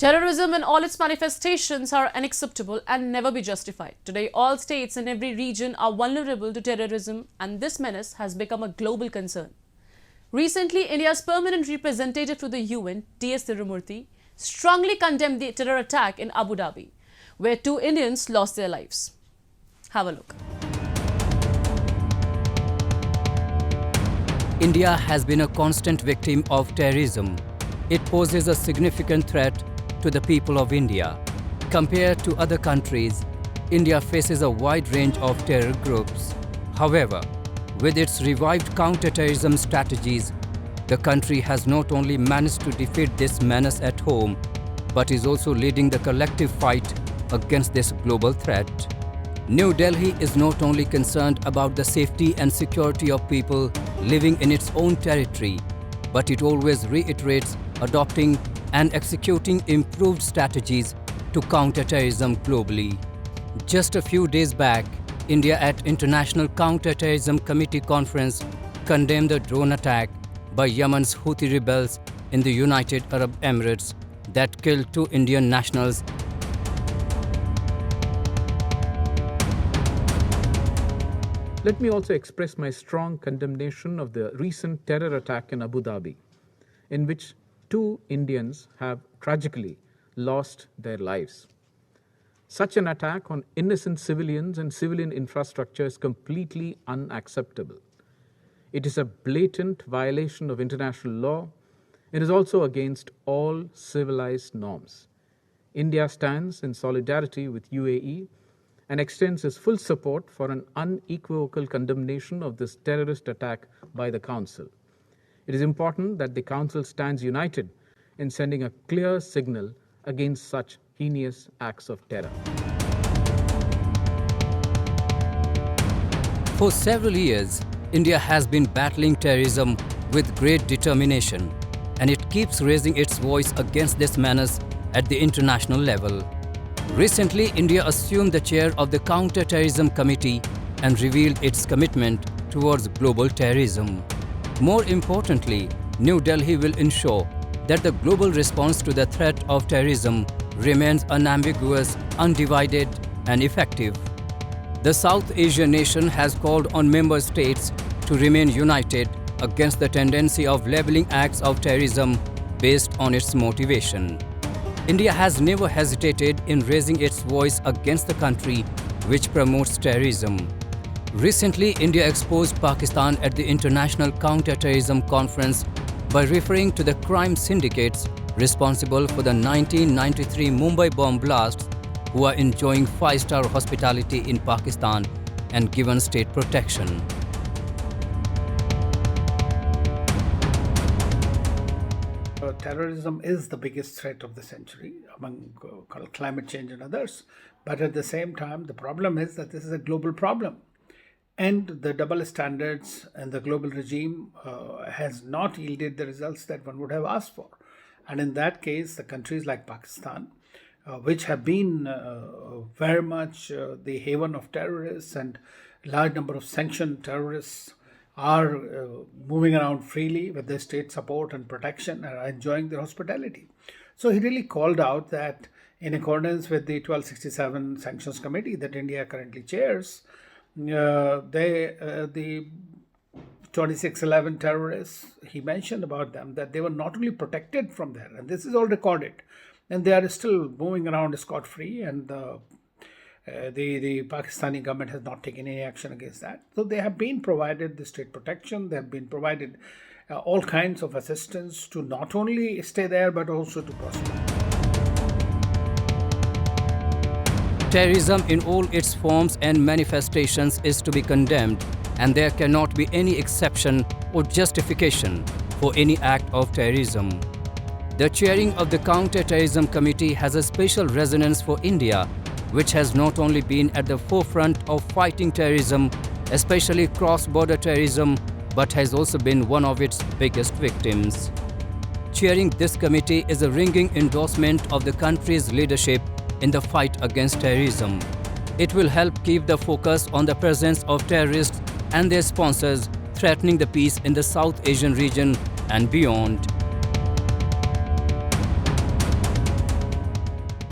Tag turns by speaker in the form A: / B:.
A: Terrorism in all its manifestations are unacceptable and never be justified. Today, all states in every region are vulnerable to terrorism, and this menace has become a global concern. Recently, India's permanent representative to the UN, T.S Tirumurti, strongly condemned the terror attack in Abu Dhabi, where 2 Indians lost their lives. Have a look.
B: India has been a constant victim of terrorism. It poses a significant threat to the people of India. Compared to other countries, India faces a wide range of terror groups. However, with its revived counter-terrorism strategies, the country has not only managed to defeat this menace at home, but is also leading the collective fight against this global threat. New Delhi is not only concerned about the safety and security of people living in its own territory, but it always reiterates adopting and executing improved strategies to counter terrorism globally. Just a few days back, India at International Counter-Terrorism Committee conference condemned the drone attack by Yemen's Houthi rebels in the United Arab Emirates that killed 2 Indian nationals.
C: Let me also express my strong condemnation of the recent terror attack in Abu Dhabi, in which 2 Indians have tragically lost their lives. Such an attack on innocent civilians and civilian infrastructure is completely unacceptable. It is a blatant violation of international law. It is also against all civilized norms. India stands in solidarity with UAE and extends its full support for an unequivocal condemnation of this terrorist attack by the Council. It is important that the Council stands united in sending a clear signal against such heinous acts of terror.
B: For several years, India has been battling terrorism with great determination, and it keeps raising its voice against this menace at the international level. Recently, India assumed the chair of the Counter-Terrorism Committee and revealed its commitment towards global terrorism. More importantly, New Delhi will ensure that the global response to the threat of terrorism remains unambiguous, undivided, and effective. The South Asian nation has called on member states to remain united against the tendency of labeling acts of terrorism based on its motivation. India has never hesitated in raising its voice against the country which promotes terrorism. Recently, India exposed Pakistan at the International Counter-Terrorism Conference by referring to the crime syndicates responsible for the 1993 Mumbai bomb blasts, who are enjoying 5-star hospitality in Pakistan and given state protection.
D: Terrorism is the biggest threat of the century among climate change and others. But at the same time, the problem is that this is a global problem. And the double standards and the global regime has not yielded the results that one would have asked for. And in that case, the countries like Pakistan, which have been very much the haven of terrorists, and large number of sanctioned terrorists are moving around freely with their state support and protection and are enjoying their hospitality. So he really called out that in accordance with the 1267 Sanctions Committee that India currently chairs, the 2611 terrorists, he mentioned about them that they were not only protected from there, and this is all recorded, and they are still moving around scot-free, and the Pakistani government has not taken any action against that. So they have been provided the state protection, they have been provided all kinds of assistance to not only stay there but also to prosper.
B: Terrorism in all its forms and manifestations is to be condemned, and there cannot be any exception or justification for any act of terrorism. The chairing of the Counter-Terrorism Committee has a special resonance for India, which has not only been at the forefront of fighting terrorism, especially cross-border terrorism, but has also been one of its biggest victims. Chairing this committee is a ringing endorsement of the country's leadership in the fight against terrorism. It will help keep the focus on the presence of terrorists and their sponsors threatening the peace in the South Asian region and beyond.